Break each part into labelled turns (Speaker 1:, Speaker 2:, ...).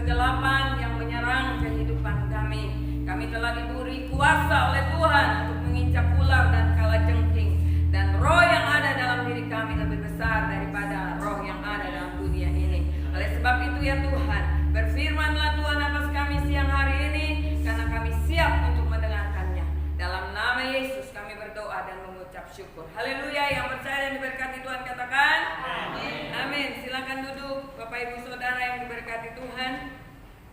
Speaker 1: kegelapan yang menyerang kehidupan kami. Kami telah diberi kuasa oleh Tuhan untuk menginjak ular dan kalajengking, dan roh yang ada dalam diri kami lebih besar daripada roh yang ada dalam dunia ini. Oleh sebab itu ya Tuhan, berfirmanlah Tuhan atas kami siang hari ini, karena kami siap untuk mendengarkannya. Dalam nama Yesus kami berdoa dan mengucap syukur. Haleluya. Yang percaya dan diberkati Tuhan katakan amin. Amin. Silakan duduk Bapak Ibu Saudara yang diberkati Tuhan.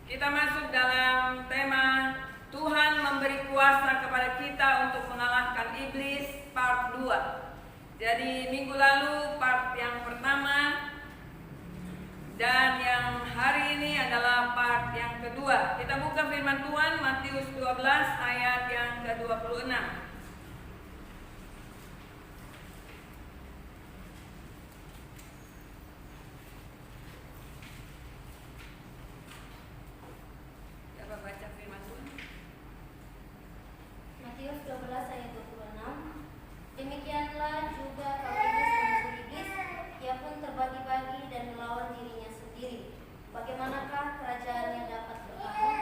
Speaker 1: Kita masuk dalam tema Tuhan memberi kuasa kepada kita untuk mengalahkan iblis part 2. Jadi minggu lalu part yang pertama, dan yang hari ini adalah part yang kedua. Kita buka firman Tuhan Matius 12 ayat yang ke-26. Siapa baca firman Tuhan?
Speaker 2: Matius 12 ayat 26. Demikianlah juga kalau iblis mengusir iblis, ia pun terbagi-bagi dan melawan dirinya sendiri. Bagaimanakah kerajaannya dapat bertahan?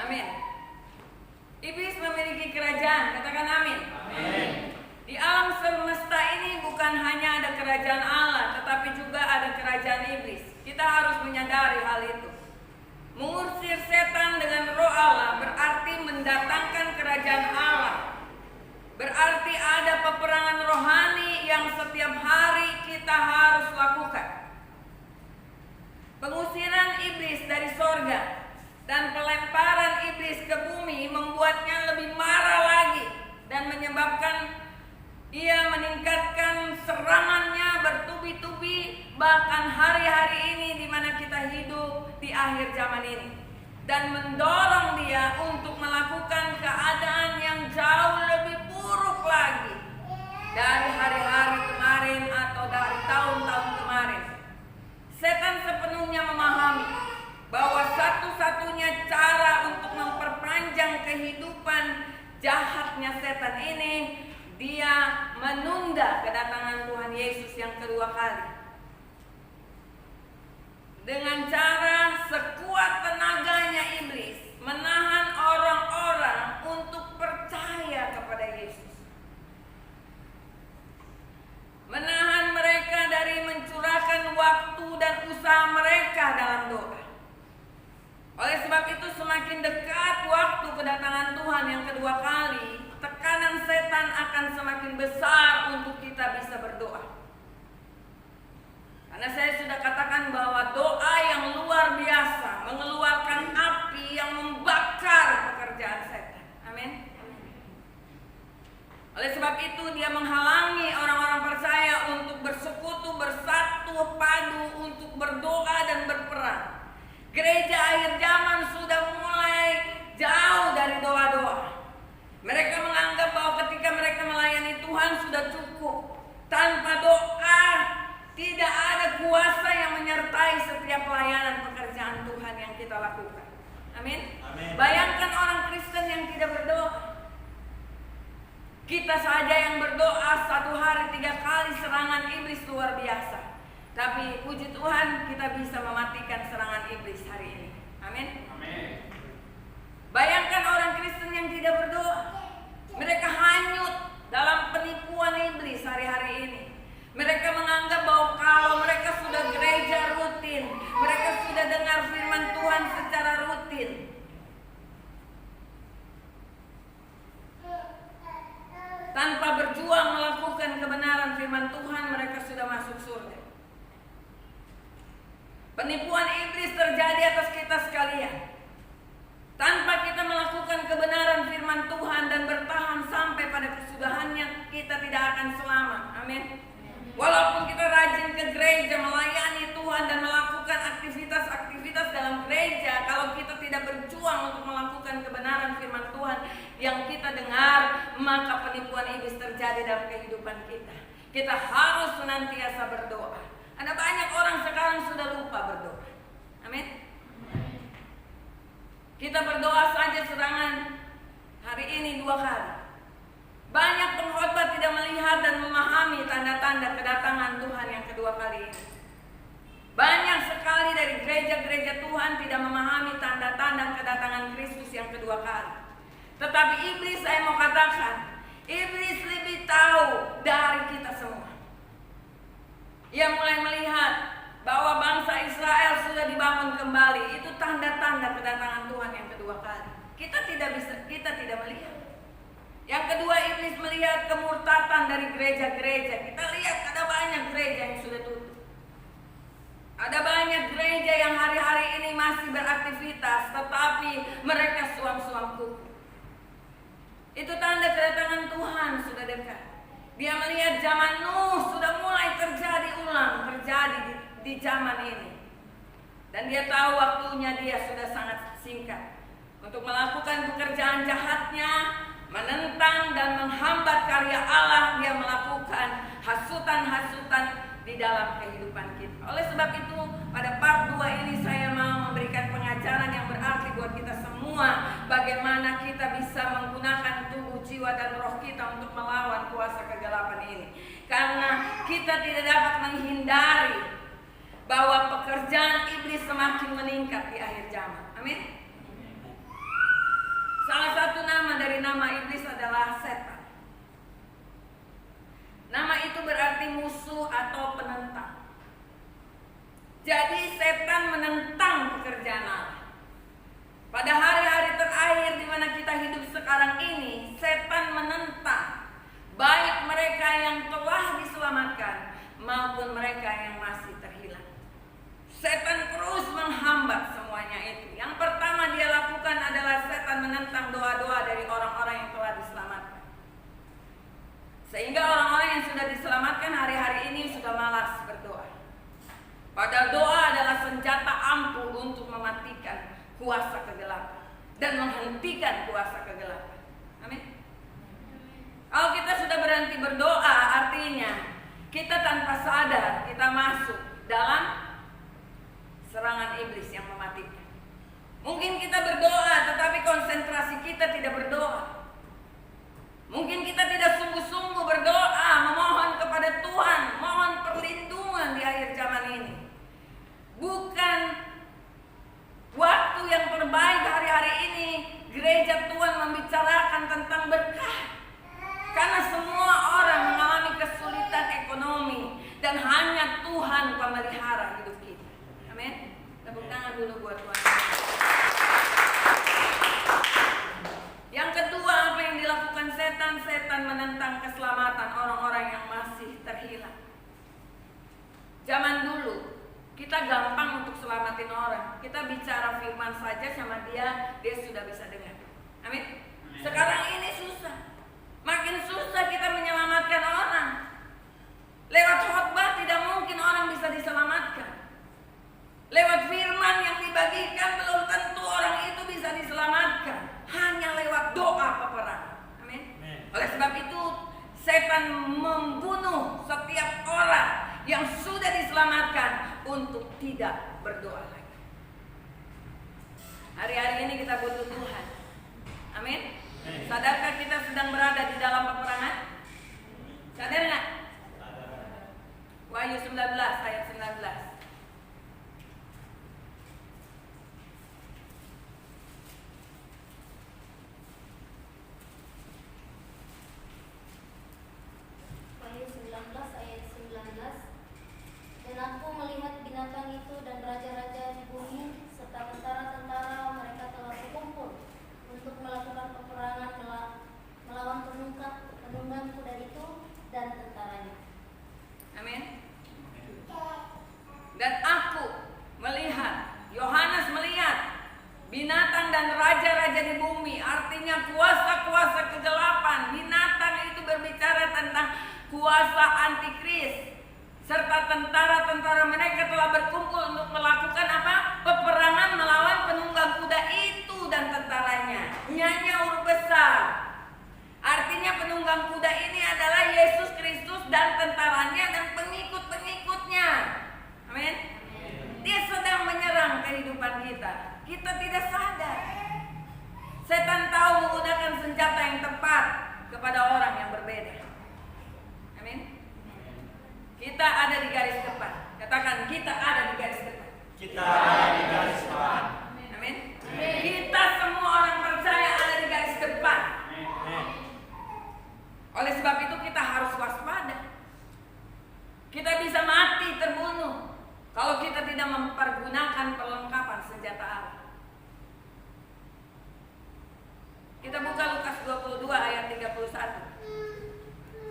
Speaker 1: Amin. Iblis memiliki kerajaan, katakan amin.
Speaker 3: Amin.
Speaker 1: Di alam semesta ini bukan hanya ada kerajaan Allah, tetapi juga ada kerajaan iblis. Kita harus menyadari hal itu. Mengusir setan dengan roh Allah berarti mendatangkan kerajaan Allah. Berarti ada peperangan rohani yang setiap hari kita harus lakukan. Pengusiran iblis dari sorga dan pelemparan iblis ke bumi membuatnya lebih marah lagi dan menyebabkan ia meningkatkan serangannya bertubi-tubi, bahkan hari-hari ini di mana kita hidup di akhir zaman ini, dan mendorong dia untuk melakukan keadaan yang jauh lebih buruk lagi dari hari-hari kemarin atau dari tahun-tahun kemarin. Setan sepenuhnya memahami bahwa satu-satunya cara untuk memperpanjang kehidupan jahatnya setan ini, dia menunda kedatangan Tuhan Yesus yang kedua kali. Dengan cara sekuat tenaganya iblis menahan orang-orang untuk percaya kepada Yesus. Menahan mereka dari mencurahkan waktu dan usaha mereka dalam doa. Oleh sebab itu semakin dekat waktu kedatangan Tuhan yang kedua kali, tekanan setan akan semakin besar untuk kita bisa berdoa. Karena saya sudah katakan bahwa doa yang luar biasa mengeluarkan api yang membakar pekerjaan setan. Amin. Oleh sebab itu dia menghalangi orang-orang percaya untuk bersekutu, bersatu padu untuk berdoa dan berperang. Gereja akhir zaman sudah mulai jauh dari doa-doa. Mereka menganggap bahwa ketika mereka melayani Tuhan sudah cukup. Tanpa doa tidak ada kuasa yang menyertai setiap pelayanan pekerjaan Tuhan yang kita lakukan. Amin.
Speaker 3: Amin.
Speaker 1: Bayangkan orang Kristen yang tidak berdoa. Kita saja yang berdoa 1 hari 3 kali serangan iblis luar biasa. Tapi puji Tuhan kita bisa mematikan serangan iblis hari ini. Amin.
Speaker 3: Amin.
Speaker 1: Bayangkan orang Kristen yang tidak berdoa. Mereka hanyut dalam penipuan iblis hari-hari ini. Mereka menganggap bahwa kalau mereka sudah gereja rutin, mereka sudah dengar firman Tuhan secara rutin, tanpa berjuang melakukan kebenaran firman Tuhan, mereka sudah masuk surga. Penipuan iblis terjadi atas kita sekalian. Tanpa kita melakukan kebenaran firman Tuhan dan bertahan sampai pada kesudahannya, kita tidak akan selamat. Amin. Walaupun kita rajin ke gereja, melayani Tuhan dan melakukan aktivitas-aktivitas dalam gereja, kalau kita tidak berjuang untuk melakukan kebenaran firman Tuhan yang kita dengar, maka penipuan iblis terjadi dalam kehidupan kita. Kita harus senantiasa berdoa. Ada banyak orang sekarang sudah lupa berdoa. Amin. Kita berdoa saja serangan hari ini 2 kali. Banyak pengkhotbah tidak melihat dan memahami tanda-tanda kedatangan Tuhan yang kedua kali ini. Banyak sekali dari gereja-gereja Tuhan tidak memahami tanda-tanda kedatangan Kristus yang kedua kali. Tetapi iblis, saya mau katakan, iblis lebih tahu dari kita semua. Ia mulai melihat bahwa bangsa Israel sudah dibangun kembali. Itu tanda-tanda kedatangan Tuhan yang kedua kali. Kita tidak melihat. Yang kedua, iblis melihat kemurtatan dari gereja-gereja. Kita lihat ada banyak gereja yang sudah tutup. Ada banyak gereja yang hari-hari ini masih beraktivitas, tetapi mereka suam-suam kuku. Itu tanda kedatangan Tuhan sudah dekat. Dia melihat zaman Nuh sudah mulai terjadi di zaman ini. Dan dia tahu waktunya dia sudah sangat singkat untuk melakukan pekerjaan jahatnya, menentang dan menghambat karya Allah. Dia melakukan hasutan-hasutan di dalam kehidupan kita. Oleh sebab itu, pada part 2 ini saya mau memberikan pengajaran yang berarti buat kita semua, bagaimana kita bisa menggunakan tubuh, jiwa dan roh kita untuk melawan kuasa kegelapan ini. Karena kita tidak dapat menghindari bahwa pekerjaan iblis semakin meningkat di akhir zaman. Amin. Salah satu nama dari nama iblis adalah setan. Nama itu berarti musuh atau penentang. Jadi setan menentang pekerjaan Allah. Pada hari-hari terakhir di mana kita hidup sekarang ini, setan menentang baik mereka yang telah diselamatkan maupun mereka yang masih terhilang. Setan terus menghambat semuanya itu. Yang pertama dia lakukan adalah setan menentang doa-doa dari orang-orang yang telah diselamatkan. Sehingga orang-orang yang sudah diselamatkan hari-hari ini sudah malas berdoa. Padahal doa adalah senjata ampuh untuk mematikan kuasa kegelapan dan menghentikan kuasa kegelapan. Amin. Kalau kita sudah berhenti berdoa, artinya kita tanpa sadar kita masuk dalam serangan iblis yang mematikan. Mungkin kita berdoa tetapi konsentrasi kita tidak berdoa. Mungkin kita tidak sungguh-sungguh berdoa, memohon kepada Tuhan, mohon perlindungan di akhir zaman ini. Bukan waktu yang terbaik hari-hari ini gereja Tuhan membicarakan tentang berkah. Karena semua orang mengalami kesulitan ekonomi dan hanya Tuhan pemelihara hidup kita. Amin. Tepuk tangan dulu buat Tuhan. Yang kedua, apa yang dilakukan setan? Setan menentang keselamatan orang-orang yang masih terhilang. Zaman dulu kita gampang untuk selamatin orang. Kita bicara firman saja sama dia sudah bisa dengar. Amin. Sekarang ini susah. Makin susah kita menyelamatkan orang. Lewat khotbah tidak mungkin orang bisa diselamatkan. Lewat firman yang dibagikan belum tentu orang itu bisa diselamatkan. Hanya lewat doa peperangan. Amin. Oleh sebab itu setan membunuh setiap orang yang sudah diselamatkan untuk tidak berdoa lagi. Hari-hari ini kita butuh Tuhan. Amin. Sadarkah kita sedang berada di dalam peperangan? Sadar nggak? Wahyu 19 ayat 19.
Speaker 2: Wahyu 19 ayat 19. Dan aku melihat binatang itu dan raja-raja di bumi serta tentara-tentara mereka telah berkumpul untuk melakukan peperangan melawan penunggang kuda itu dan tentaranya.
Speaker 1: Amin. Dan aku melihat, Yohanes melihat binatang dan raja-raja di bumi, artinya kuasa-kuasa kegelapan. Binatang itu berbicara tentang kuasa antikris. Serta tentara-tentara mereka telah berkumpul untuk melakukan apa? Peperangan melawan penunggang kuda itu dan tentaranya. Nyanyi huruf besar. Artinya penunggang kuda ini adalah Yesus Kristus dan tentaranya dan pengikut-pengikutnya. Amin. Dia sedang menyerang kehidupan kita. Kita tidak sadar. Setan tahu menggunakan senjata yang tepat kepada orang yang berbeda. Amin. Kita ada di garis depan. Katakan, kita ada di garis depan.
Speaker 3: Kita ada di garis depan.
Speaker 1: Amin. Kita semua orang percaya ada di garis depan. Oleh sebab itu kita harus waspada. Kita bisa mati, terbunuh, kalau kita tidak mempergunakan perlengkapan senjata Allah. Kita buka Lukas 22 ayat 31.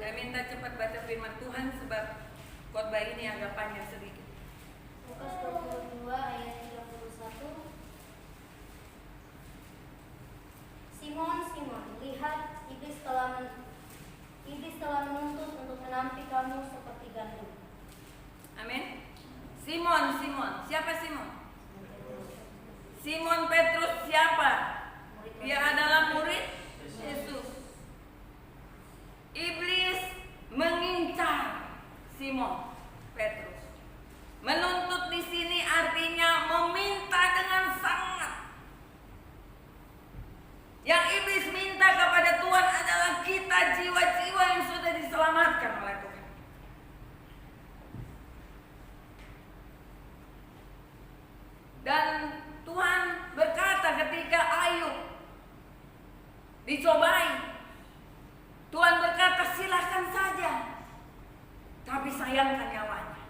Speaker 1: Saya minta cepat baca firman Tuhan sebab khotbah ini agak panjang sedikit.
Speaker 2: Lukas 22 ayat 31. Simon, Simon, lihat iblis telah menuntut untuk menampi kamu seperti gandum.
Speaker 1: Amin. Simon, Simon. Siapa Simon? Simon Petrus siapa? Dia adalah murid Yesus. Iblis mengincar Simon Petrus. Menuntut di sini artinya meminta dengan sangat. Yang iblis minta kepada Tuhan adalah kita, jiwa-jiwa yang sudah diselamatkan oleh Tuhan. Dan Tuhan berkata ketika Ayub dicobai, Tuhan berkata silakan saja, tapi sayangkan nyawanya.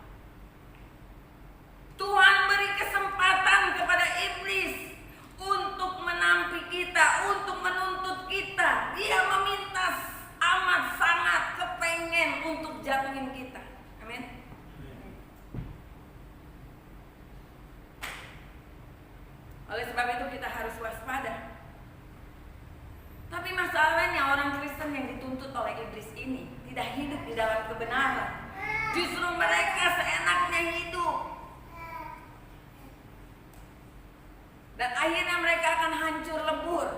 Speaker 1: Tuhan beri kesempatan kepada iblis untuk menampi kita, untuk menuntut kita. Dia meminta amat sangat kepengen untuk jatuhin kita. Amin. Oleh sebab itu kita harus waspada. Tapi masalahnya orang Kristen yang dituntut oleh iblis ini tidak hidup di dalam kebenaran. Justru mereka seenaknya hidup. Dan akhirnya mereka akan hancur lebur.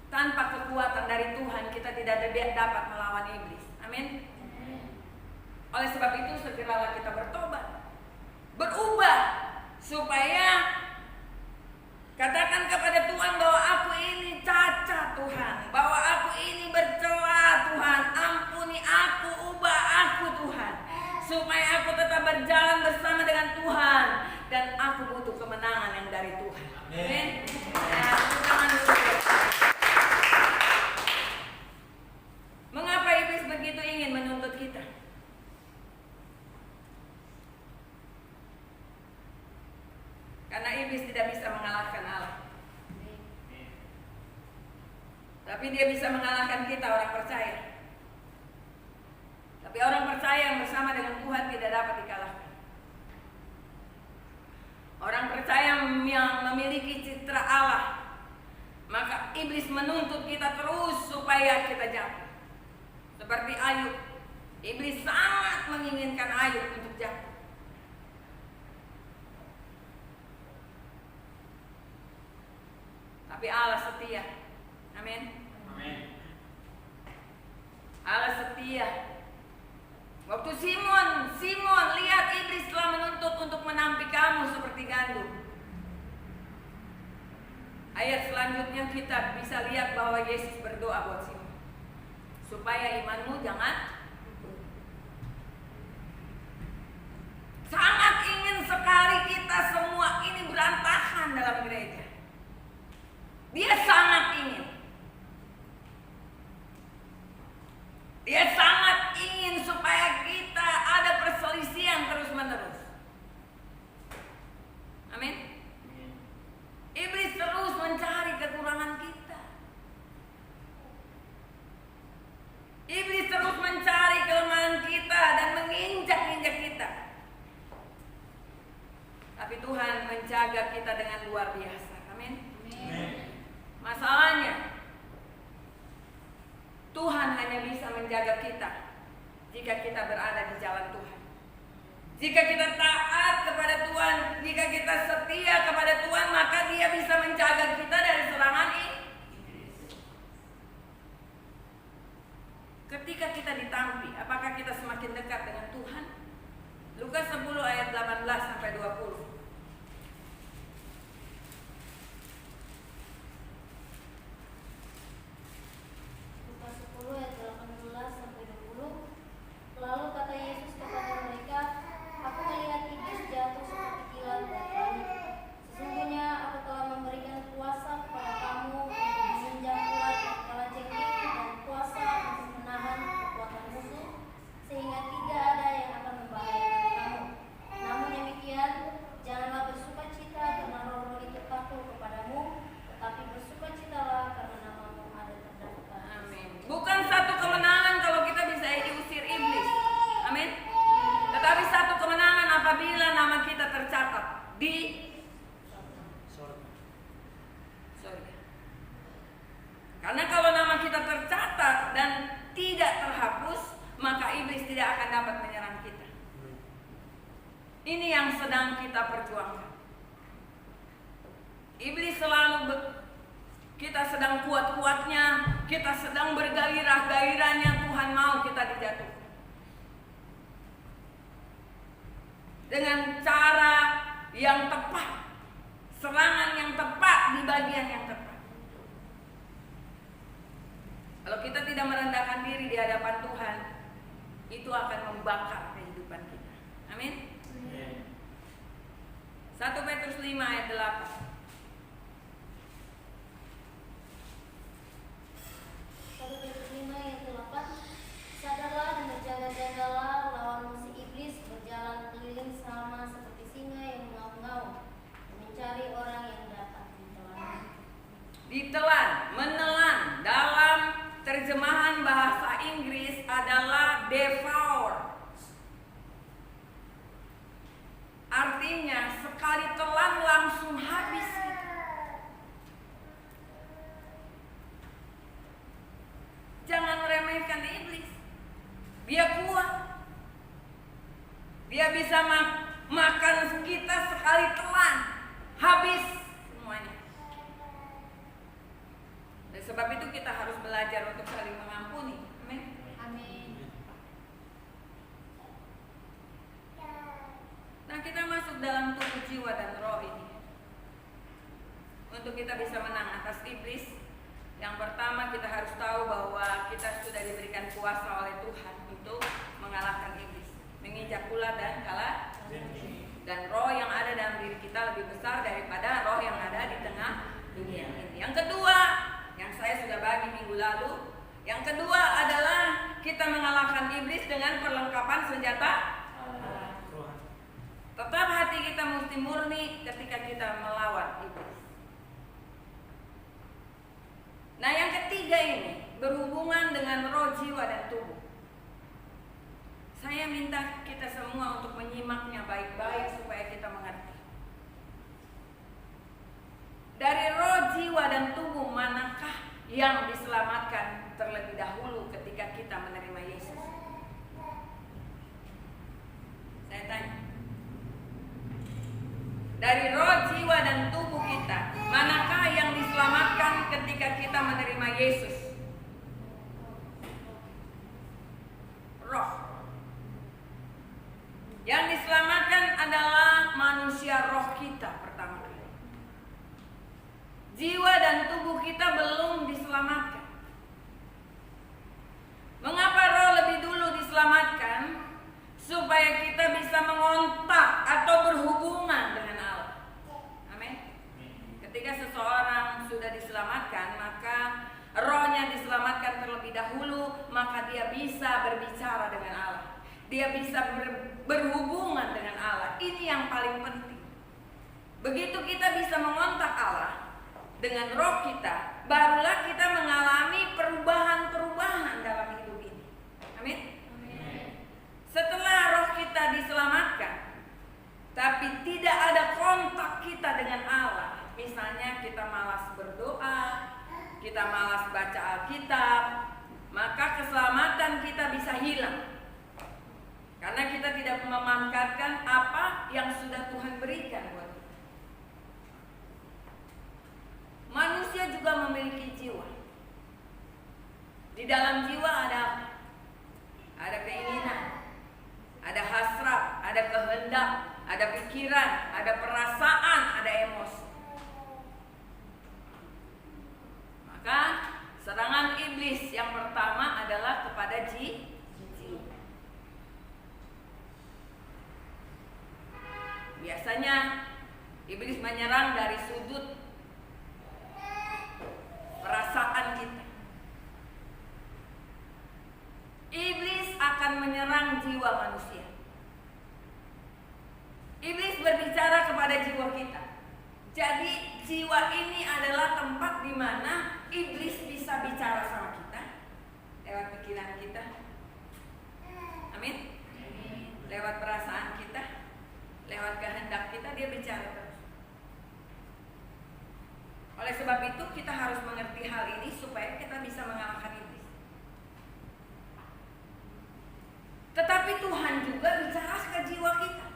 Speaker 1: Tanpa kekuatan dari Tuhan kita tidak dapat melawan iblis. Amin. Oleh sebab itu segeralah kita bertobat, berubah, supaya katakan kepada Tuhan bahwa aku ini cacat Tuhan, bahwa aku ini bercela Tuhan, ampuni aku, ubah aku Tuhan, supaya aku tetap berjalan bersama dengan Tuhan, dan aku butuh kemenangan yang dari Tuhan. Amin. Mengapa iblis begitu ingin menuntut kita? Karena iblis tidak bisa mengalahkan Allah. Tapi dia bisa mengalahkan kita orang percaya. Tapi orang percaya yang bersama dengan Tuhan tidak dapat dikalahkan. Orang percaya yang memiliki citra Allah, maka iblis menuntut kita terus supaya kita jatuh. Seperti Ayub, iblis sangat menginginkan Ayub untuk jatuh. Tapi Allah setia. Amin.
Speaker 3: Amin.
Speaker 1: Allah setia. Waktu Simon lihat iblis telah menuntut untuk menampi kamu seperti gandum. Ayat selanjutnya kita bisa lihat bahwa Yesus berdoa buat Simon, supaya imanmu jangan. Sangat ingin sekali kita semua ini berantakan dalam gereja. Dia sangat ingin. Dia sangat ingin supaya kita ada perselisihan terus-menerus. Amin. Iblis terus mencari kekurangan kita. Iblis terus mencari kelemahan kita dan menginjak-injak kita. Tapi Tuhan menjaga kita dengan luar biasa. Amin. Masalahnya, Tuhan hanya bisa menjaga kita jika kita berada di jalan Tuhan. Jika kita taat kepada Tuhan, jika kita setia kepada Tuhan, maka Dia bisa menjaga kita dari serangan ini. Ketika kita ditampi, apakah kita semakin dekat dengan Tuhan? Lukas 10 ayat 18 sampai 20.
Speaker 2: Lukas 10 ayat 18 sampai 20. Lalu kata Yesus kepada mereka, aku melihat iblis
Speaker 1: Ini yang sedang kita perjuangkan. Iblis selalu kita sedang kuat-kuatnya, kita sedang bergairah-gairahnya, Tuhan mau kita dijatuhkan. Dengan cara yang tepat, serangan yang tepat di bagian yang tepat. Kalau kita tidak merendahkan diri di hadapan Tuhan, itu akan membakar kehidupan kita. Amin. 1 Petrus 5 ayat 8.
Speaker 2: 1 Petrus 5 ayat 8. Sadarlah dan berjaga-jagalah, lawan musuh iblis berjalan keliling sama seperti singa yang mengaum-ngaum, mencari orang yang dapat ditelan.
Speaker 1: Ditelan, menelan dalam terjemahan bahasa Inggris adalah devour. Artinya sekali telan langsung habis. Jangan meremehkan iblis. Dia kuat. Dia bisa makan kita sekali telan, habis semuanya. Dan sebab itu kita harus belajar untuk saling mengampuni. Amin.
Speaker 2: Amin.
Speaker 1: Nah, kita masuk dalam tubuh, jiwa, dan roh ini. Untuk kita bisa menang atas iblis, yang pertama kita harus tahu bahwa kita sudah diberikan kuasa oleh Tuhan untuk mengalahkan iblis, menginjak ular dan kala. Dan roh yang ada dalam diri kita lebih besar daripada roh yang ada di tengah dunia ini. Yang kedua, yang saya sudah bagi minggu lalu, yang kedua adalah kita mengalahkan iblis dengan perlengkapan senjata. Tetap hati kita mesti murni ketika kita melawan iblis. Nah, yang ketiga ini berhubungan dengan roh, jiwa, dan tubuh. Saya minta kita semua untuk menyimaknya baik-baik supaya kita mengerti. Dari roh, jiwa, dan tubuh, manakah yang diselamatkan terlebih dahulu ketika kita menerima Yesus? Saya tanya. Dari roh, jiwa, dan tubuh kita, manakah yang diselamatkan ketika kita menerima Yesus? Roh. Yang diselamatkan adalah manusia roh kita pertama kali. Jiwa dan tubuh kita belum diselamatkan. Mengapa roh lebih dulu diselamatkan? Supaya kita bisa mengontak atau berhubungan dengan Allah. Amin. Ketika seseorang sudah diselamatkan, maka rohnya diselamatkan terlebih dahulu, maka dia bisa berbicara dengan Allah. Dia bisa berhubungan dengan Allah. Ini yang paling penting. Begitu kita bisa mengontak Allah dengan roh kita, barulah kita mengalami perubahan-perubahan dalam hidup ini. Amin. Setelah roh kita diselamatkan, tapi tidak ada kontak kita dengan Allah. Misalnya kita malas berdoa, kita malas baca Alkitab, maka keselamatan kita bisa hilang. Karena kita tidak memanfaatkan apa yang sudah Tuhan berikan buat kita. Manusia juga memiliki jiwa. Di dalam jiwa ada keinginan, ada hasrat, ada kehendak, ada pikiran, ada perasaan, ada emosi. Maka serangan iblis yang pertama adalah kepada jiwa. Biasanya iblis menyerang dari sudut perasaan kita. Iblis akan menyerang jiwa manusia. Iblis berbicara kepada jiwa kita. Jadi jiwa ini adalah tempat di mana iblis bisa bicara sama kita lewat pikiran kita. Amin. Lewat perasaan kita, lewat kehendak kita, dia bicara terus. Oleh sebab itu kita harus mengerti hal ini supaya kita bisa mengalahkan iblis. Tetapi Tuhan juga bicara ke jiwa kita.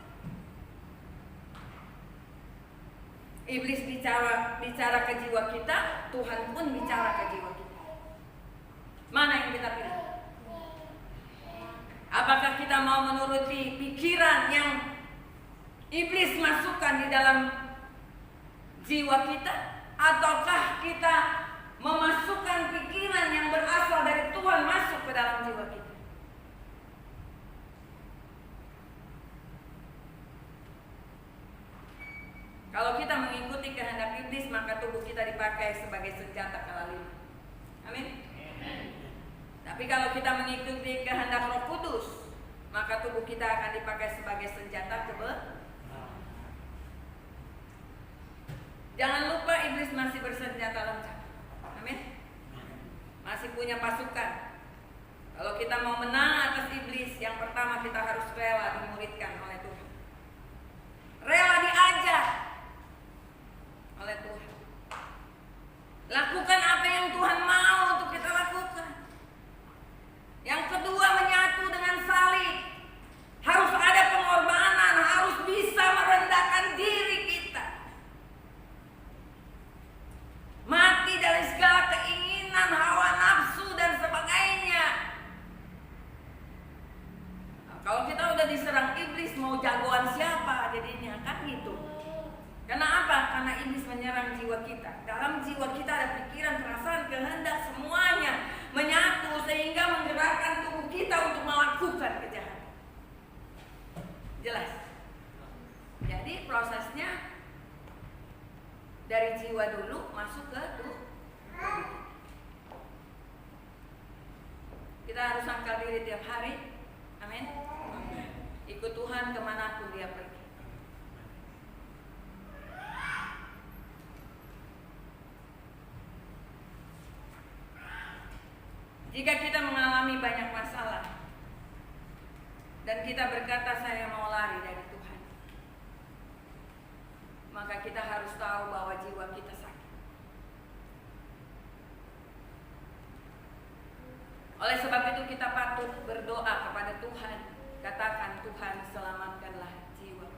Speaker 1: bicara ke jiwa kita, Tuhan pun bicara ke jiwa kita. Mana yang kita pilih? Apakah kita mau menuruti pikiran yang iblis masukkan di dalam jiwa kita, ataukah kita memasukkan pikiran yang berasal dari Tuhan masuk ke dalam jiwa kita? Kalau kita mengikuti kehendak iblis, maka tubuh kita dipakai sebagai senjata kelalaian. Amin. Tapi kalau kita mengikuti kehendak Roh Kudus, maka tubuh kita akan dipakai sebagai senjata kebenaran. Jangan lupa iblis masih bersenjata lengkap. Amin. Masih punya pasukan. Kalau kita mau menang atas iblis, yang pertama kita harus rela dimuridkan oleh Tuhan. Rela diajar oleh Tuhan. Lakukan apa yang Tuhan mau untuk kita lakukan. Yang kedua, menyatu dengan salib. Harus ada pengorbanan, harus bisa merendahkan diri kita. Mati dari segala keinginan, hawa nafsu dan sebagainya. Nah, kalau kita udah diserang iblis, mau jagoan siapa jadinya, kan gitu. Karena apa? Karena iblis menyerang jiwa kita. Dalam jiwa kita ada pikiran, perasaan, kehendak, semuanya menyatu sehingga menggerakkan tubuh kita untuk melakukan kejahatan. Jelas? Jadi prosesnya dari jiwa dulu masuk ke tubuh. Kita harus angkat diri tiap hari. Amin. Ikut Tuhan kemanapun Dia pergi. Jika kita mengalami banyak masalah dan kita berkata saya mau lari dari Tuhan, maka kita harus tahu bahwa jiwa kita sakit. Oleh sebab itu kita patut berdoa kepada Tuhan. Katakan, Tuhan selamatkanlah jiwa.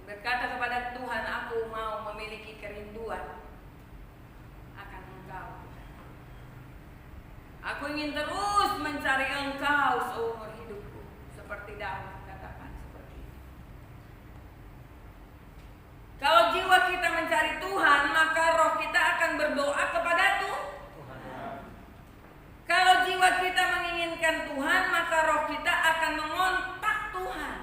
Speaker 1: Berkata kepada Tuhan, aku mau memiliki kerinduan akan Engkau. Aku ingin terus mencari Engkau seumur hidupku. Seperti Daud katakan seperti itu. Kalau jiwa kita mencari Tuhan, maka roh kita akan berdoa kepada Tuhan. Kalau jiwa kita menginginkan Tuhan, maka roh kita akan mengontak Tuhan.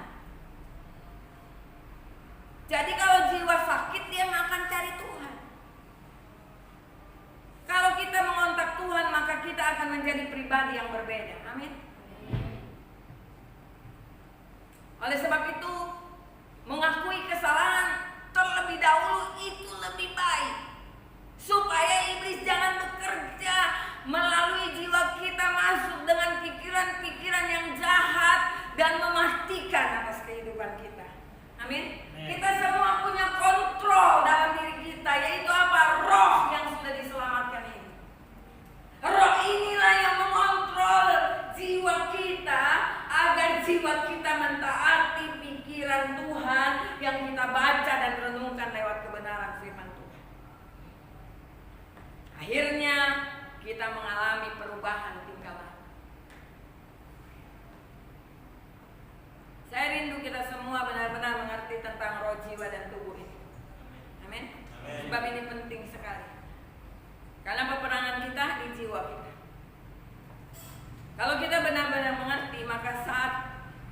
Speaker 1: Jadi kalau jiwa sakit, dia akan cari Tuhan. Kalau kita mengontak Tuhan, maka kita akan menjadi pribadi yang berbeda. Amin. Oleh sebab itu, mengakui kesalahan terlebih dahulu itu lebih baik, supaya iblis jangan bekerja melalui jiwa kita masuk dengan pikiran-pikiran yang jahat dan mematikan atas kehidupan kita. Amin. Kita semua punya kontrol dalam diri kita, yaitu apa? Roh yang sudah diselamatkan ini. Roh inilah yang mengontrol jiwa kita agar jiwa kita mentaati pikiran Tuhan yang kita baca dan renungkan lewat kebenaran firman Tuhan. Akhirnya kita mengalami perubahan tingkah laku. Saya rindu kita semua benar-benar mengerti tentang roh, jiwa, dan tubuh ini. Amin. Sebab ini penting sekali. Karena peperangan kita di jiwa kita. Kalau kita benar-benar mengerti, maka saat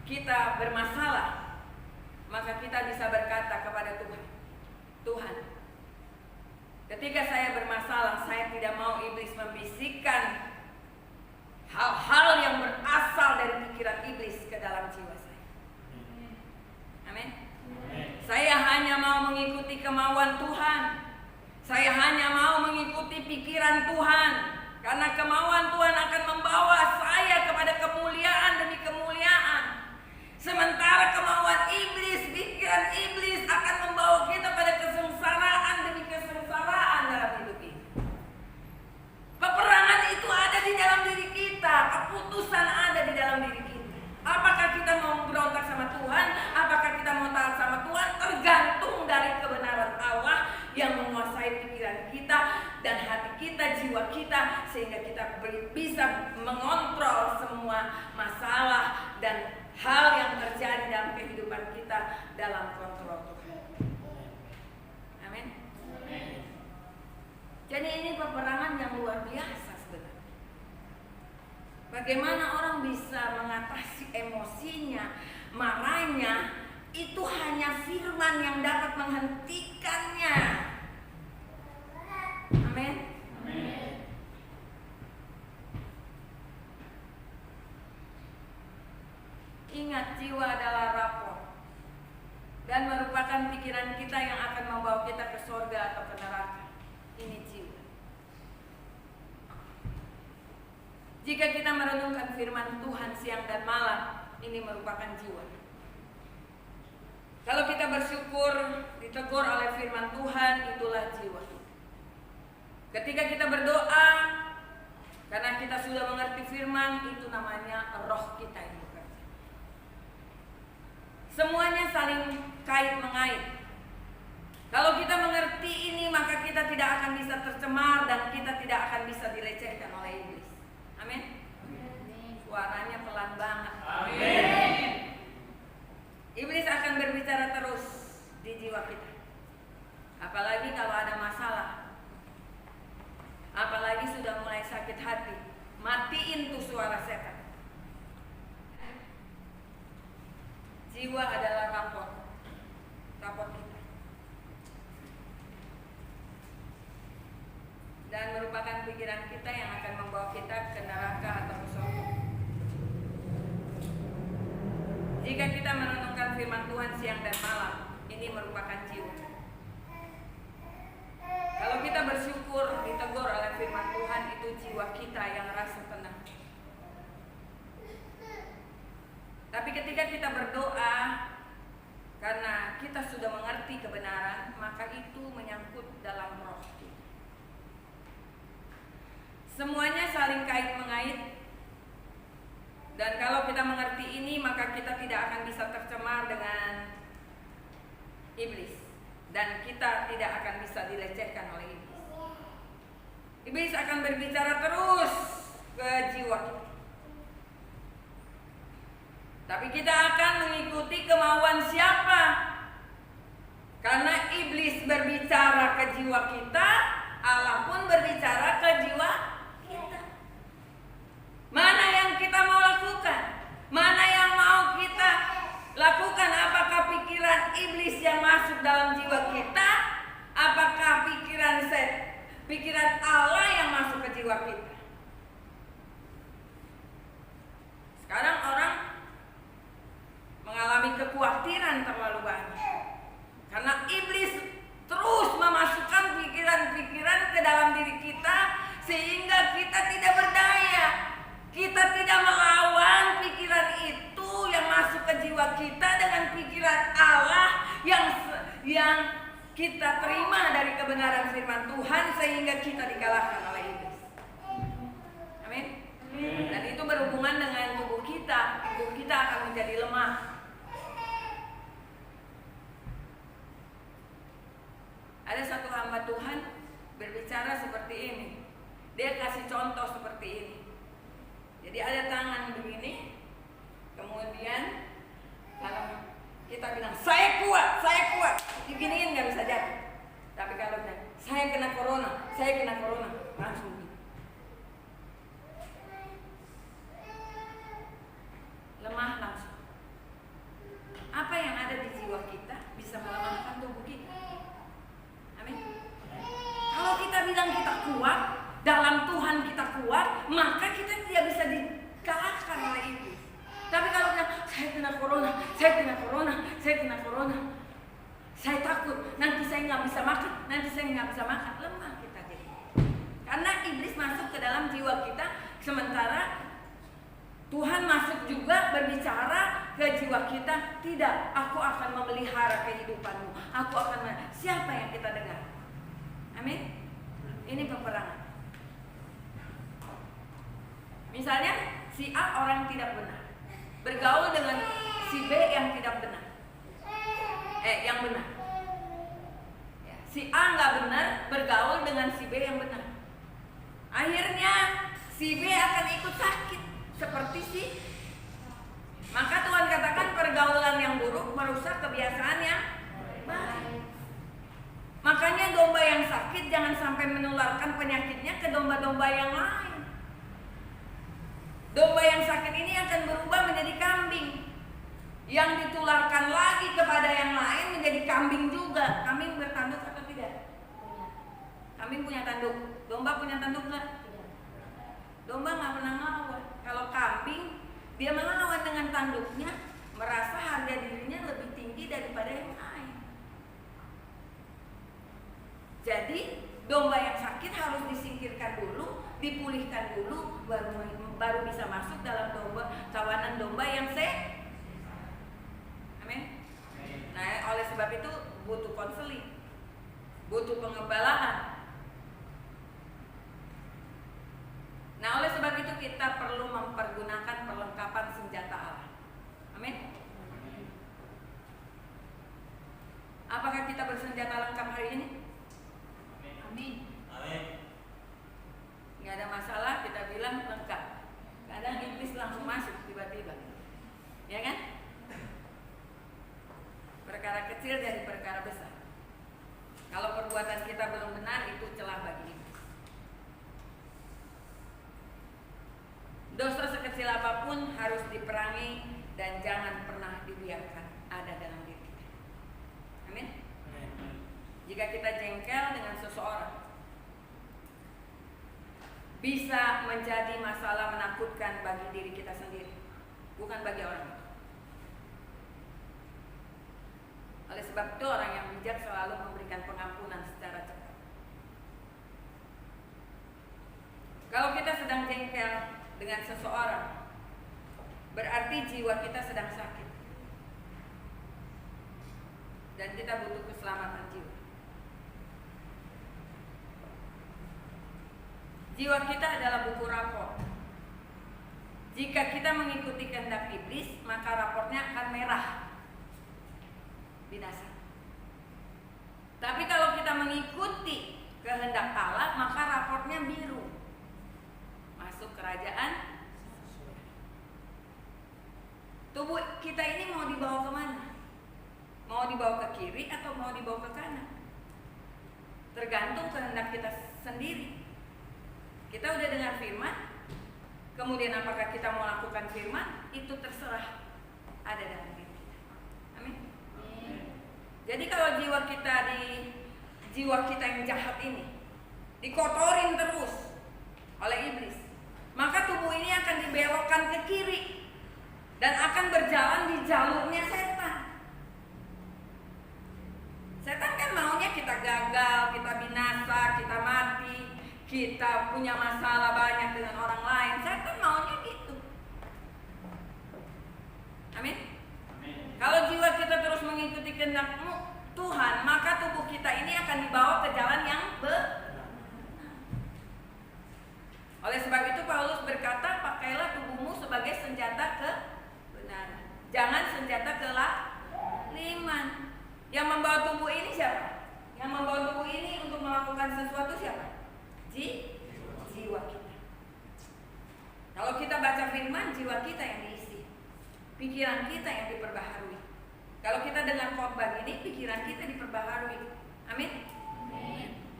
Speaker 1: kita bermasalah, maka kita bisa berkata kepada Tuhan, Tuhan, ketika saya bermasalah, saya tidak mau iblis membisikkan hal-hal yang berasal dari pikiran iblis ke dalam jiwa saya. Amin. Saya hanya mau mengikuti kemauan Tuhan. Saya hanya mau mengikuti pikiran Tuhan. Karena kemauan Tuhan akan membawa saya kepada kemuliaan demi kemuliaan. Sementara kemauan iblis, pikiran iblis akan membawa kita pada kesengsaraan demi kesengsaraan dalam hidup ini. Peperangan itu ada di dalam diri kita. Keputusan ada di dalam diri kita. Apakah kita mau berontak sama Tuhan pikiran kita dan hati kita, jiwa kita, sehingga kita bisa mengontrol semua masalah dan hal yang terjadi dalam kehidupan kita dalam kontrol Tuhan. Amin. Jadi ini peperangan yang luar biasa sebenarnya. Bagaimana orang bisa mengatasi emosinya, marahnya, itu hanya firman yang dapat menghentikannya. Amin. Ingat, jiwa adalah rapor dan merupakan pikiran kita yang akan membawa kita ke surga atau ke neraka. Ini jiwa. Jika kita merenungkan firman Tuhan siang dan malam, ini merupakan jiwa. Kalau kita bersyukur, ditegur oleh firman Tuhan, itulah jiwa. Ketika kita berdoa, karena kita sudah mengerti firman, itu namanya roh kita yang bekerja. Semuanya saling kait-mengait. Kalau kita mengerti ini, maka kita tidak akan bisa tercemar dan kita tidak akan bisa dilecehkan oleh iblis. Amin. Suaranya pelan banget.
Speaker 3: Amin.
Speaker 1: Iblis akan berbicara terus di jiwa kita. Apalagi kalau ada masalah. Apalagi sudah mulai sakit hati. Matiin tuh suara setan. Jiwa adalah rapor kita. Dan merupakan pikiran kita yang akan membawa kita ke neraka atau ke surga. Jika kita merenungkan firman Tuhan siang dan malam, ini merupakan jiwa. Kalau kita bersyukur, ditegur oleh firman Tuhan, itu jiwa kita yang rasa tenang. Tapi ketika kita berdoa, karena kita sudah mengerti kebenaran, maka itu menyangkut dalam roh kita. Semuanya saling kait-mengait. Dan kalau kita mengerti ini, maka kita tidak akan bisa tercemar dengan iblis. Dan kita tidak akan bisa dilecehkan oleh iblis. Iblis akan berbicara terus ke jiwa kita. Tapi kita akan mengikuti kemauan siapa? Karena iblis berbicara ke jiwa kita, Allah pun berbicara ke jiwa kita. Mana yang kita mau lakukan? Mana yang mau kita lakukan? Apakah pikiran iblis yang masuk dalam jiwa kita? Apakah pikiran Allah yang masuk ke jiwa kita? Sekarang orang mengalami kekhawatiran terlalu banyak karena iblis terus memasukkan pikiran-pikiran ke dalam diri kita sehingga kita tidak berdaya. Kita tidak melawan pikiran itu yang masuk ke jiwa kita dengan pikiran Allah yang kita terima dari kebenaran firman Tuhan sehingga kita dikalahkan oleh iblis. Amin. Dan itu berhubungan dengan tubuh kita. Tubuh kita akan menjadi lemah. Ada satu hamba Tuhan berbicara seperti ini. Dia kasih contoh seperti ini. Jadi ada tangan begini, kemudian kalau kita bilang saya kuat, diginiin nggak bisa jatuh. Tapi kalau saya kena corona, langsung gitu. Lemah langsung. Apa yang ada di jiwa kita bisa melemahkan tubuh kita. Amin. Kalau kita bilang kita kuat, dalam Tuhan kita kuat, maka kita tidak bisa dikalahkan oleh iblis. Tapi kalau kita saya kena corona, saya takut, nanti saya nggak bisa makan, lemah kita jadi. Karena iblis masuk ke dalam jiwa kita, sementara Tuhan masuk juga berbicara ke jiwa kita. Tidak, aku akan memelihara kehidupanmu. Siapa yang kita dengar? Amin. Ini peperangan. Misalnya si A orang tidak benar bergaul dengan si B yang tidak benar, yang benar. si A nggak benar bergaul dengan si B yang benar. Akhirnya si B akan ikut sakit seperti si. Maka Tuhan katakan pergaulan yang buruk merusak kebiasaan yang baik. Makanya domba yang sakit jangan sampai menularkan penyakitnya ke domba-domba yang lain. Domba yang sakit ini akan berubah menjadi kambing, yang ditularkan lagi kepada yang lain menjadi kambing juga. Kambing bertanduk atau tidak? Kambing punya tanduk. Domba punya tanduk nggak? Domba nggak pernah melawan. Kalau kambing dia melawan dengan tanduknya, merasa harga dirinya lebih tinggi daripada yang lain. Jadi domba yang sakit harus disingkirkan dulu, dipulihkan dulu, baru bisa masuk dalam kawanan domba yang sehat. Amin. Nah, oleh sebab itu butuh konseling, butuh pengembalaan. Nah, oleh sebab itu kita perlu mempergunakan perlengkapan senjata Allah. Amin. Apakah kita bersenjata lengkap hari ini? Amin. Nggak ada masalah kita bilang lengkap. Kadang iblis langsung masuk tiba-tiba, ya kan? Perkara kecil dari perkara besar. Kalau perbuatan kita belum benar, itu celah bagi iblis. Dosa sekecil apapun harus diperangi dan jangan pernah dibiarkan ada dalam diri kita. Amin. Jika kita jengkel dengan seseorang, bisa menjadi masalah menakutkan bagi diri kita sendiri, bukan bagi orang lain. Oleh sebab itu orang yang bijak selalu memberikan pengampunan secara cepat. Kalau kita sedang jengkel dengan seseorang, berarti jiwa kita sedang sakit dan kita butuh keselamatan jiwa. Jiwa kita adalah buku rapor. Jika kita mengikuti kehendak iblis, maka raportnya akan merah, binasa. Tapi kalau kita mengikuti kehendak Allah, maka raportnya biru, masuk kerajaan. Tubuh kita ini mau dibawa kemana? Mau dibawa ke kiri atau mau dibawa ke kanan? Tergantung kehendak kita sendiri. Kita udah dengar firman, kemudian apakah kita mau lakukan firman, itu terserah ada dalam diri kita. Amin. Jadi kalau jiwa kita yang jahat ini dikotorin terus oleh iblis, maka tubuh ini akan dibelokkan ke kiri dan akan berjalan di jalurnya setan. Setan kan maunya kita gagal, kita binasa, kita mati, kita punya masalah banyak dengan orang lain. Setan maunya gitu. Amin. Kalau jiwa kita terus mengikuti kehendak Tuhan, maka tubuh kita ini akan dibawa ke jalan yang benar. Oleh sebab itu Paulus berkata, pakailah tubuhmu sebagai senjata kebenaran, jangan senjata kelaliman. Yang membawa tubuh ini siapa? Yang membawa tubuh ini untuk melakukan sesuatu siapa? Jiwa kita. Kalau kita baca firman, jiwa kita yang diisi, pikiran kita yang diperbaharui. Kalau kita dengar khotbah ini, pikiran kita diperbaharui. Amin.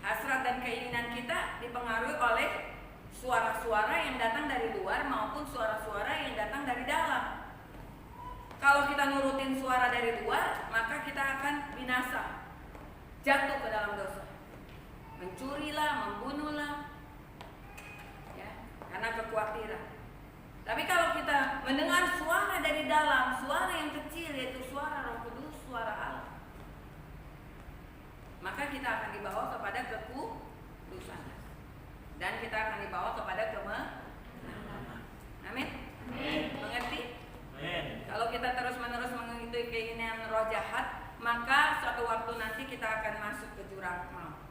Speaker 1: Hasrat dan keinginan kita dipengaruhi oleh suara-suara yang datang dari luar maupun suara-suara yang datang dari dalam. Kalau kita nurutin suara dari luar, maka kita akan binasa, jatuh ke dalam dosa, mencurilah, membunuhlah, ya, karena kekhawatiran. Tapi kalau kita mendengar suara dari dalam, suara yang kecil, yaitu suara Roh Kudus, suara Allah, maka kita akan dibawa kepada kekudusan dan kita akan dibawa kepada kemenangan. Amin. Mengerti? Kalau kita terus-menerus mengikuti keinginan roh jahat, maka suatu waktu nanti kita akan masuk ke jurang maut.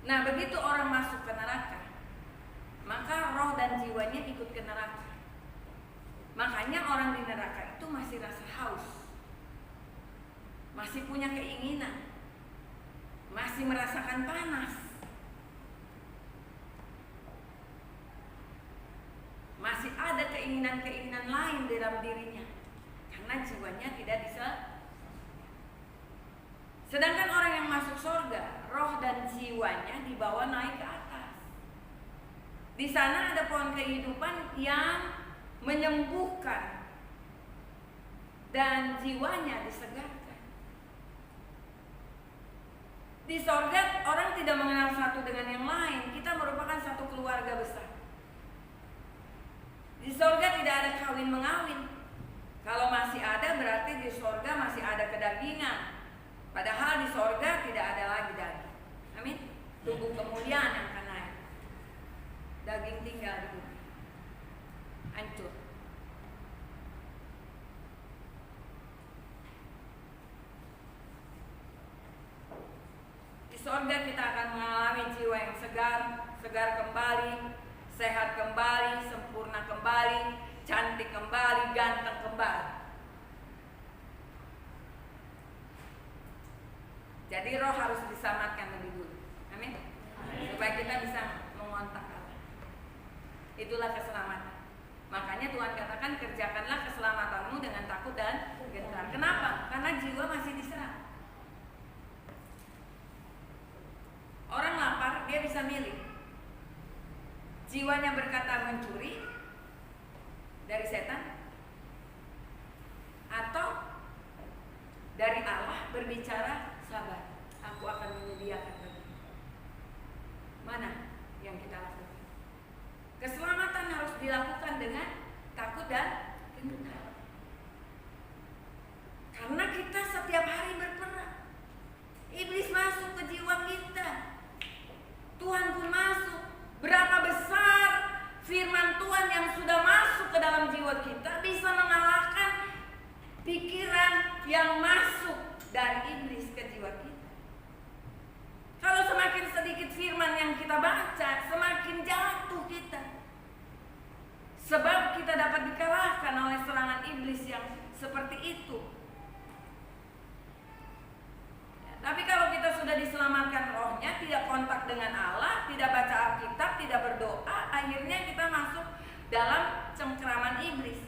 Speaker 1: Nah, begitu orang masuk ke neraka, maka roh dan jiwanya ikut ke neraka. Makanya orang di neraka itu masih rasa haus. masih punya keinginan, masih merasakan panas, masih ada keinginan-keinginan lain dalam dirinya, karena jiwanya tidak bisa. Sedangkan orang yang masuk surga, roh dan jiwanya dibawa naik ke atas. Di sana ada pohon kehidupan yang menyembuhkan dan jiwanya disegarkan. Di surga orang tidak mengenal satu dengan yang lain. Kita merupakan satu keluarga besar. Di surga tidak ada kawin mengawin. Kalau masih ada berarti di surga masih ada kedagingan. Padahal di surga tidak ada lagi daging. Amin. Tubuh kemuliaan yang akan naik. Daging tinggal di bumi. Hancur. Di surga kita akan mengalami jiwa yang segar kembali, sehat kembali, sempurna kembali, cantik kembali, ganteng kembali. Jadi roh harus diselamatkan lebih dulu. Amin. Supaya kita bisa mengontak Allah. Itulah keselamatan. Makanya Tuhan katakan kerjakanlah keselamatanmu dengan takut dan gentar. Kenapa? Karena jiwa masih diserang. Orang lapar dia bisa milih. Jiwanya berkata mencuri dari setan, atau dari Allah berbicara sabar, aku akan menyediakan bagimu. Mana yang kita lakukan? Keselamatan harus dilakukan dengan takut dan gentar. Karena kita setiap hari berperang. Iblis masuk ke jiwa kita, Tuhan pun masuk. Berapa besar firman Tuhan yang sudah masuk ke dalam jiwa kita bisa mengalahkan pikiran yang masuk dari iblis ke jiwa kita. Kalau semakin sedikit firman yang kita baca, semakin jatuh kita. Sebab kita dapat dikalahkan oleh serangan iblis yang seperti itu. Tapi kalau kita sudah diselamatkan rohnya, tidak kontak dengan Allah, tidak baca Alkitab, tidak berdoa, akhirnya kita masuk dalam cengkeraman iblis.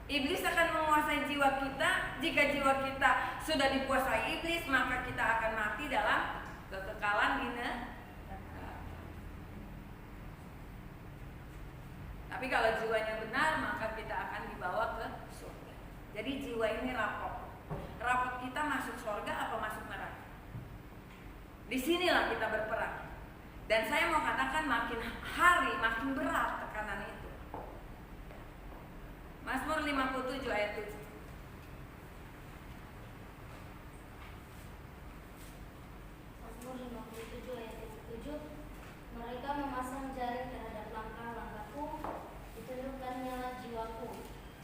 Speaker 1: Iblis akan menguasai jiwa kita. Jika jiwa kita sudah dikuasai iblis, maka kita akan mati dalam kekekalan di neraka. Tapi kalau jiwanya benar, maka kita akan dibawa ke surga. Jadi jiwa ini rapot. Rapot kita masuk surga apa masuk neraka? Disinilah kita berperang. Dan saya mau katakan makin hari makin berat tekanan itu. Mazmur 57 ayat 7.
Speaker 2: Mazmur 57 ayat 7. Mereka memasang jaring terhadap langkah-langkahku, ditundukkannya jiwaku.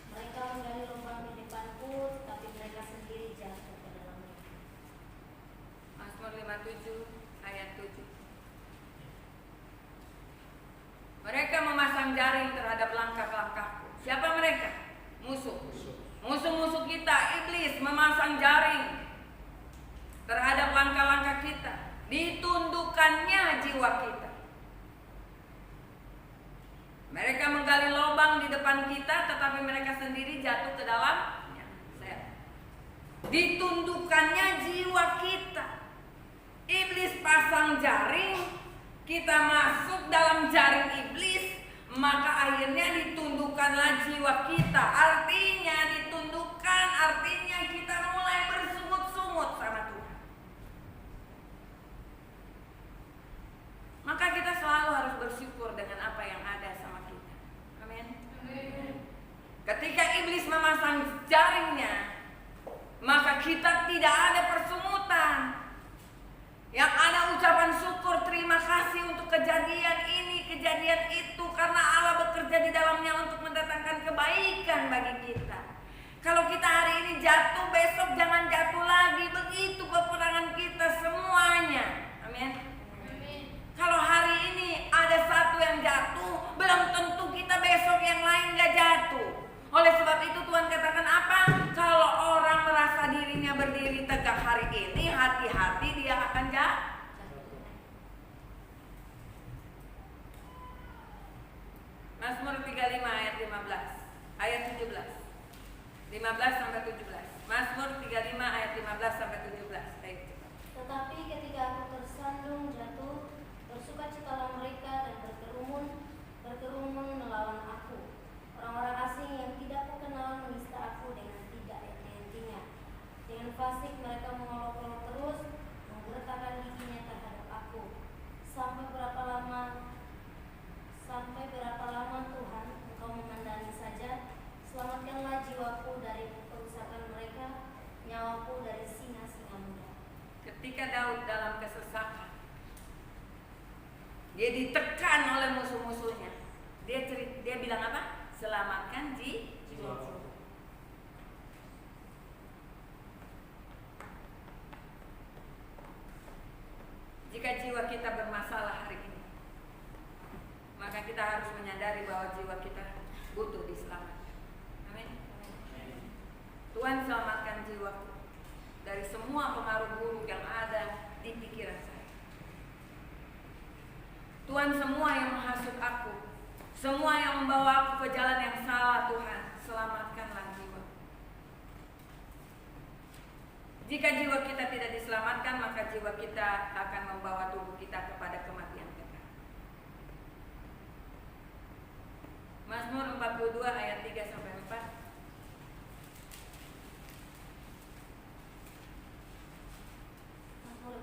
Speaker 2: Mereka menggali lubang di depanku, tapi mereka sendiri jatuh ke dalamnya.
Speaker 1: Mazmur 57 ayat 7. Mereka memasang jaring terhadap langkah-langkahku. Siapa mereka? Musuh. Musuh-musuh kita, iblis memasang jaring terhadap langkah-langkah kita. Ditundukkannya jiwa kita. Mereka menggali lubang di depan kita, tetapi mereka sendiri jatuh ke dalamnya. Ditundukkannya jiwa kita. Iblis pasang jaring, kita masuk dalam jaring iblis, maka akhirnya ditundukkanlah jiwa kita. Artinya ditundukkan, artinya kita mulai bersungut-sungut sama Tuhan. Maka kita selalu harus bersyukur dengan apa yang ada sama kita. Amin. Ketika iblis memasang jaringnya, maka kita tidak ada persungutan. Yang ada ucapan syukur, terima kasih untuk kejadian ini, kejadian itu, karena Allah bekerja di dalamnya untuk mendatangkan kebaikan bagi kita. Kalau kita hari ini jatuh, besok jangan jatuh lagi. Begitu peperangan kita semuanya. Amin. Kalau hari ini ada satu yang jatuh, belum tentu kita besok yang lain gak jatuh. Oleh sebab itu Tuhan katakan apa? Kalau orang merasa dirinya berdiri tegak 15 sampai 17. Mazmur 35 ayat 15 sampai 17. Baik.
Speaker 2: Tetapi ketika aku tersandung jatuh, bersukacitalah mereka dan berkerumun melawan aku. Orang-orang asing yang tidak kukenal menista aku dengan tidak henti-hentinya. Dengan fasik mereka mengolok-olok terus, menggertakkan giginya terhadap aku. Sampai berapa lama Tuhan Engkau memandang saja? Selamatkanlah jiwaku dari perusakan mereka, nyawaku dari singa-singa muda.
Speaker 1: Ketika Daud dalam kesesakan, dia ditekan oleh musuh-musuhnya. Dia bilang apa? Selamatkan jiwaku. Jika jiwa kita bermasalah hari ini, maka kita harus menyadari bahwa jiwa kita butuh diselamatkan. Amin. Tuhan, selamatkan jiwaku dari semua pengaruh buruk yang ada di pikiran saya. Tuhan, semua yang menghasut aku, semua yang membawa aku ke jalan yang salah, Tuhan, selamatkanlah jiwa. Jika jiwa kita tidak diselamatkan, maka jiwa kita akan membawa tubuh kita kepada kematian kekal. Mazmur 42 ayat 3 sampai 4.
Speaker 2: Mazmur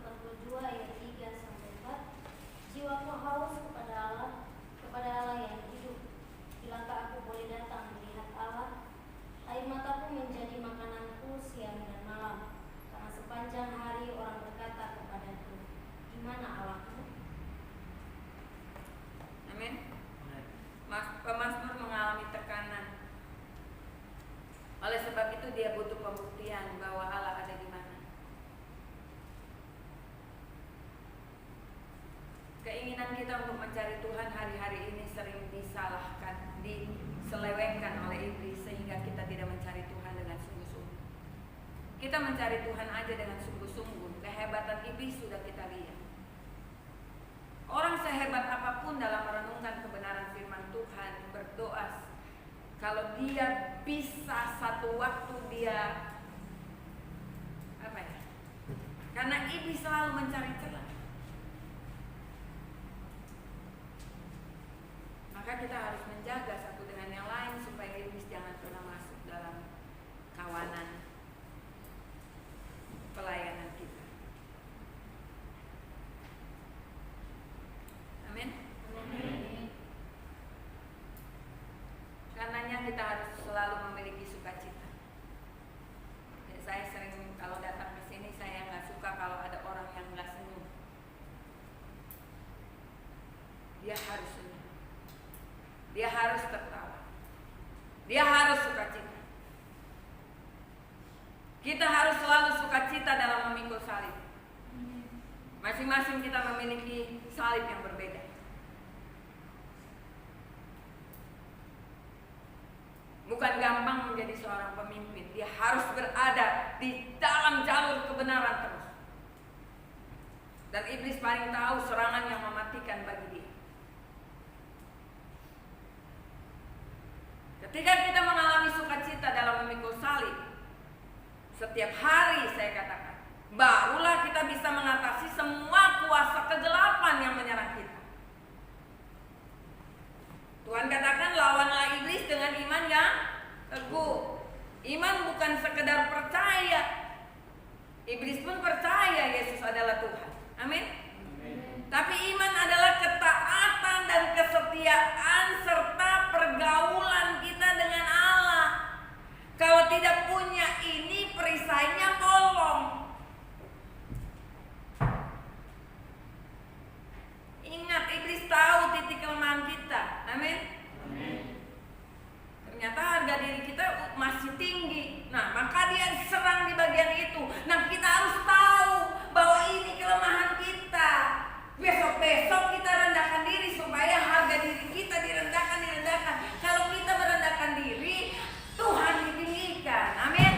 Speaker 2: 42 ayat 3 sampai 4. Jiwaku haus kepada Allah yang hidup. Bilakah aku boleh datang melihat Allah? Air mataku menjadi makananku siang dan malam. Karena sepanjang hari orang berkata kepadaku, di mana Allahmu?
Speaker 1: Amin. Pemazmur mengalami tekanan. Oleh sebab itu dia butuh pembuktian bahwa Allah ada di mana. Keinginan kita untuk mencari Tuhan hari-hari ini sering disalahkan, diselewengkan oleh iblis sehingga kita tidak mencari Tuhan dengan sungguh-sungguh. Kita mencari Tuhan aja dengan sungguh-sungguh. Kehebatan iblis sudah kita lihat. Orang sehebat apapun dalam merenungkan kebenaran firman Tuhan, berdoa, kalau dia bisa satu waktu dia karena iblis selalu mencari celah. Maka kita harus menjaga satu dengan yang lain supaya iblis jangan pernah masuk dalam kawanan pelayanan kita. Amin. Karenanya kita harus selalu memiliki sukacita. Ya, saya sering kalau datang ke sini saya nggak suka kalau ada orang yang nggak senyum. Dia harus senyum. Dia harus tertawa. Dia harus sukacita. Kita harus selalu sukacita dalam memikul salib. Masing-masing kita memiliki salib yang berbeda. Bukan gampang menjadi seorang pemimpin. Dia harus berada di dalam jalur kebenaran terus. Dan iblis paling tahu serangan yang mematikan bagi dia. Ketika kita mengalami sukacita dalam memikul salib, setiap hari saya katakan, barulah kita bisa mengatasi semua kuasa kegelapan yang menyerang kita. Tuhan katakan, lawanlah iblis dengan iman yang teguh. Iman bukan sekedar percaya. Iblis pun percaya Yesus adalah Tuhan. Amin. Tapi iman adalah ketaatan dan kesetiaan serta pergaulan kita dengan Allah. Kalau tidak punya ini, perisainya bolong. Ingat, iblis tahu titik kelemahan kita. Amin. Ternyata harga diri kita masih tinggi. Nah, maka dia serang di bagian itu. Nah, kita harus tahu bahwa ini kelemahan kita. Besok-besok kita rendahkan diri supaya harga diri kita direndahkan. Kalau kita merendahkan diri, Tuhan ditinggikan. Amin.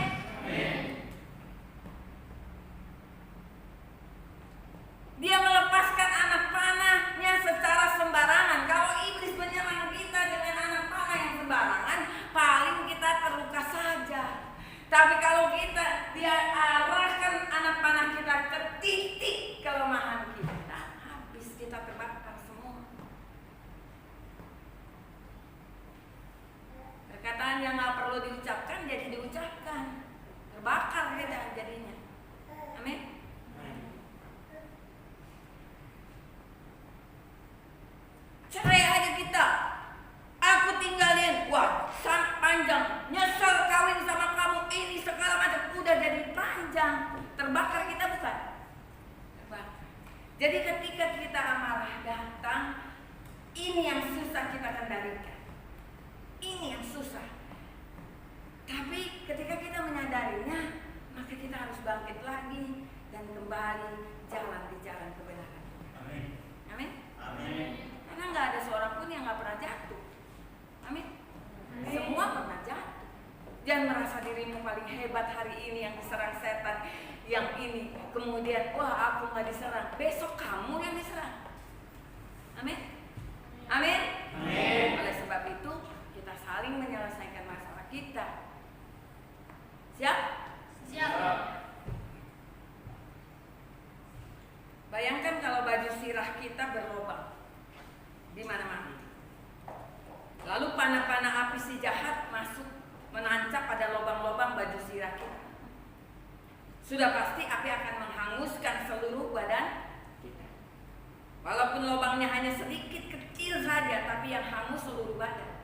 Speaker 1: Jadi ketika kita amarah datang, ini yang susah kita kendalikan. Ini yang susah. Tapi ketika kita menyadarinya, maka kita harus bangkit lagi dan kembali jalan di jalan kebenaran.
Speaker 3: Amin.
Speaker 1: Amin.
Speaker 3: Amin.
Speaker 1: Karena nggak ada seorang pun yang nggak pernah jatuh. Amin. Semua pernah jatuh. Jangan merasa dirimu paling hebat hari ini yang diserang setan, yang ini kemudian wah aku nggak diserang. Besok kamu yang diserang. Amin. Amin.
Speaker 3: Amin.
Speaker 1: Oleh sebab itu kita saling menyelesaikan masalah kita. Siap?
Speaker 2: Siap.
Speaker 1: Bayangkan kalau baju sirah kita berlubang di mana-mana. Lalu panah-panah api si jahat masuk menancap pada lubang-lubang baju sirah kita. Sudah pasti api akan menghanguskan seluruh badan kita. Walaupun lubangnya hanya sedikit kecil saja, tapi yang hangus seluruh badan.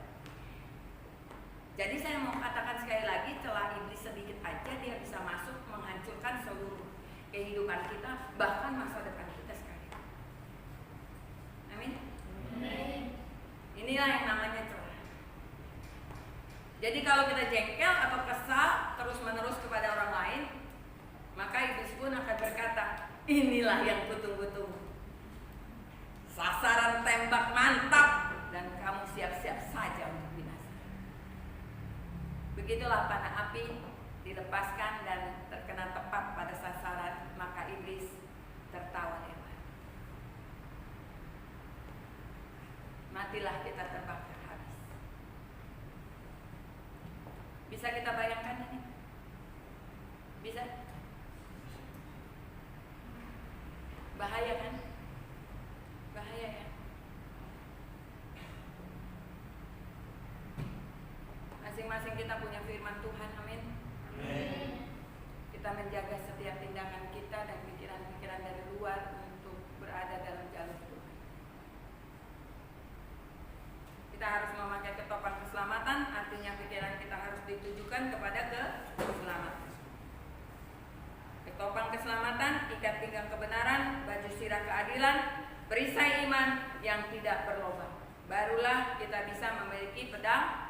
Speaker 1: Jadi saya mau katakan sekali lagi, celah iblis sedikit aja dia bisa masuk menghancurkan seluruh kehidupan kita, bahkan masa depan kita sekalian. Amin. Inilah yang namanya celah. Jadi kalau kita jengkel atau kesal terus-menerus kepada orang lain, maka iblis pun akan berkata, inilah yang kutunggu-tunggu. Sasaran tembak mantap dan kamu siap-siap saja untuk binasa. Begitulah panah api dilepaskan dan terkena tepat pada sasaran, maka iblis tertawa hebat. Matilah kita terbakar habis. Bisa kita bayangkan ini? Bisa? Bahaya kan? Bahaya ya? Masing-masing kita punya firman Tuhan, amin.
Speaker 3: Amin.
Speaker 1: Kita menjaga setiap tindakan kita dan pikiran-pikiran dari luar untuk berada dalam jalur Tuhan. Kita harus memakai ketopang keselamatan, artinya pikiran kita harus ditujukan kepada keselamatan. Ketopang keselamatan, ikat pinggang kebenaran, baju sirah keadilan, perisai iman yang tidak berlobang. Barulah kita bisa memiliki pedang.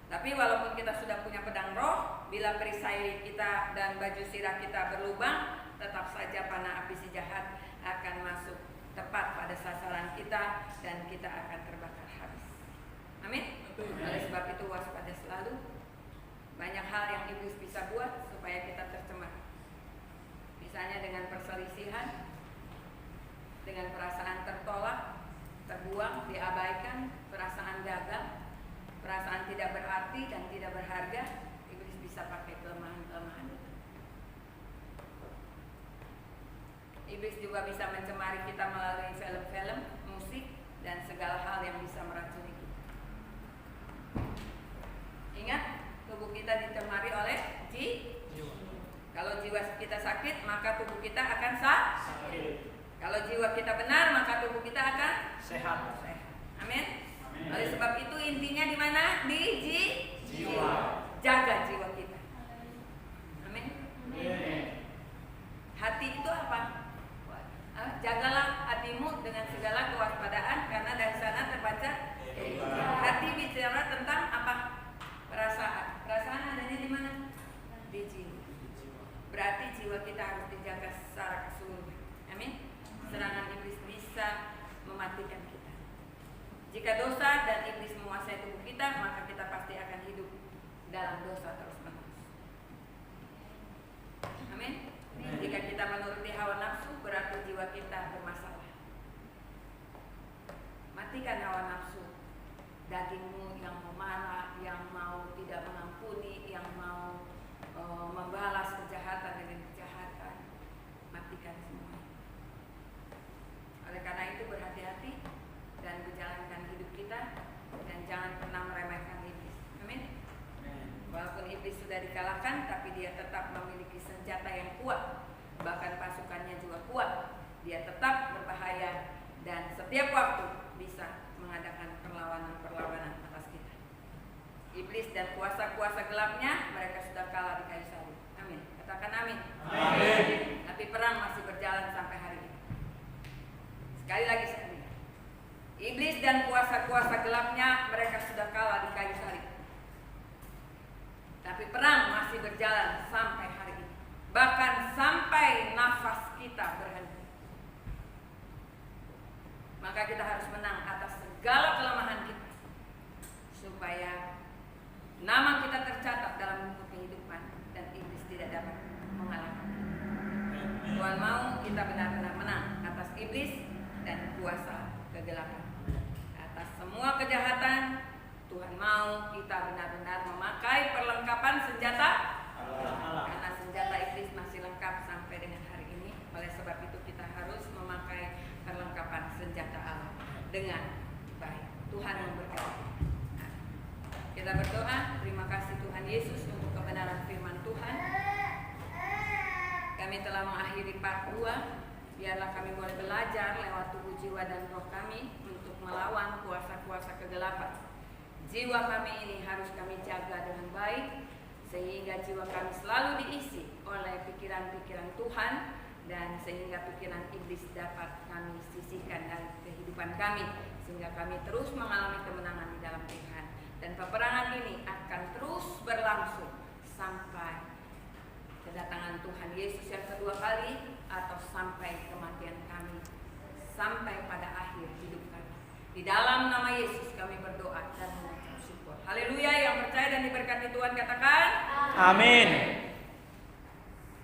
Speaker 1: Tapi walaupun kita sudah punya pedang roh, bila perisai kita dan baju sirah kita berlubang, tetap saja panah api si jahat akan masuk tepat pada sasaran kita dan kita akan terbakar habis. Amin. Oleh sebab itu waspada selalu. Banyak hal yang iblis bisa buat supaya kita tercemar. Misalnya dengan perselisihan, dengan perasaan tertolak, terbuang, diabaikan, perasaan gagal, perasaan tidak berarti dan tidak berharga. Iblis bisa pakai kelemahan-kelemahan itu. Iblis juga bisa mencemari kita melalui film-film, musik, dan segala hal yang bisa meracuni kita. Ingat, tubuh kita dicemari oleh jiwa. Kalau jiwa kita sakit, maka tubuh kita akan sakit. Kalau jiwa kita benar, maka tubuh kita akan
Speaker 3: Sehat.
Speaker 1: Amin.
Speaker 3: Amin.
Speaker 1: Oleh sebab itu intinya di mana? Di
Speaker 3: Jiwa.
Speaker 1: Jaga jiwa kita. Amin.
Speaker 3: Amin.
Speaker 1: Hati itu apa? Jagalah hatimu dengan segala kewaspadaan, karena dari sana terbaca hati bicara tentang apa? Perasaan. Perasaan adanya di mana? Di jiwa. Berarti jiwa kita harus dijaga secara keseluruhan. Amin. Serangan iblis bisa mematikan kita. Jika dosa dan iblis menguasai tubuh kita, maka kita pasti akan hidup dalam dosa terus-menerus. Amin. Jika kita menuruti hawa nafsu, berarti jiwa kita bermasalah. Matikan hawa nafsu. Dagingmu yang mau marah, yang mau tidak mengampuni, yang mau membalas kejahatan dengan kejahatan, matikan semua. Oleh karena itu berhati-hati dan menjalankan hidup kita, dan jangan pernah meremehkan iblis. Amin. Walaupun iblis sudah dikalahkan, tapi dia tetap memiliki senjata yang kuat. Bahkan pasukannya juga kuat. Dia tetap berbahaya dan setiap waktu bisa mengadakan perlawanan-perlawanan atas kita. Iblis dan kuasa-kuasa gelapnya, mereka sudah kalah di kayu salib. Amin. Katakan amin.
Speaker 3: Amin.
Speaker 1: Tapi perang masih berjalan berjalan sampai hari ini. Sekali lagi saya bilang, iblis dan kuasa-kuasa gelapnya mereka sudah kalah di kayu salib. Tapi perang masih berjalan sampai hari ini. Bahkan sampai nafas kita berhenti. Maka kita harus menang atas segala kelemahan kita, supaya nama kita tercatat dalam buku kehidupan dan iblis tidak dapat mengalahkan. Tuhan mau kita benar-benar menang atas iblis dan kuasa kegelapan. Atas semua kejahatan, Tuhan mau kita benar-benar memakai perlengkapan senjata
Speaker 3: Allah.
Speaker 1: karena senjata iblis masih lengkap sampai dengan hari ini. Oleh sebab itu kita harus memakai perlengkapan senjata Allah dengan baik. Tuhan memberkati. Kita berdoa, terima kasih Tuhan Yesus untuk kebenaran firman Tuhan. Kami telah mengakhiri part 2. Biarlah kami boleh belajar lewat tubuh, jiwa, dan roh kami untuk melawan kuasa-kuasa kegelapan. Jiwa kami ini harus kami jaga dengan baik, sehingga jiwa kami selalu diisi oleh pikiran-pikiran Tuhan, dan sehingga pikiran iblis dapat kami sisihkan dari kehidupan kami, sehingga kami terus mengalami kemenangan di dalam Tuhan. Dan peperangan ini akan terus berlangsung sampai kedatangan Tuhan Yesus yang kedua kali, atau sampai kematian kami, sampai pada akhir hidup kami. Di dalam nama Yesus kami berdoa dan mengucap syukur. Haleluya. Yang percaya dan diberkati Tuhan katakan
Speaker 3: Amin.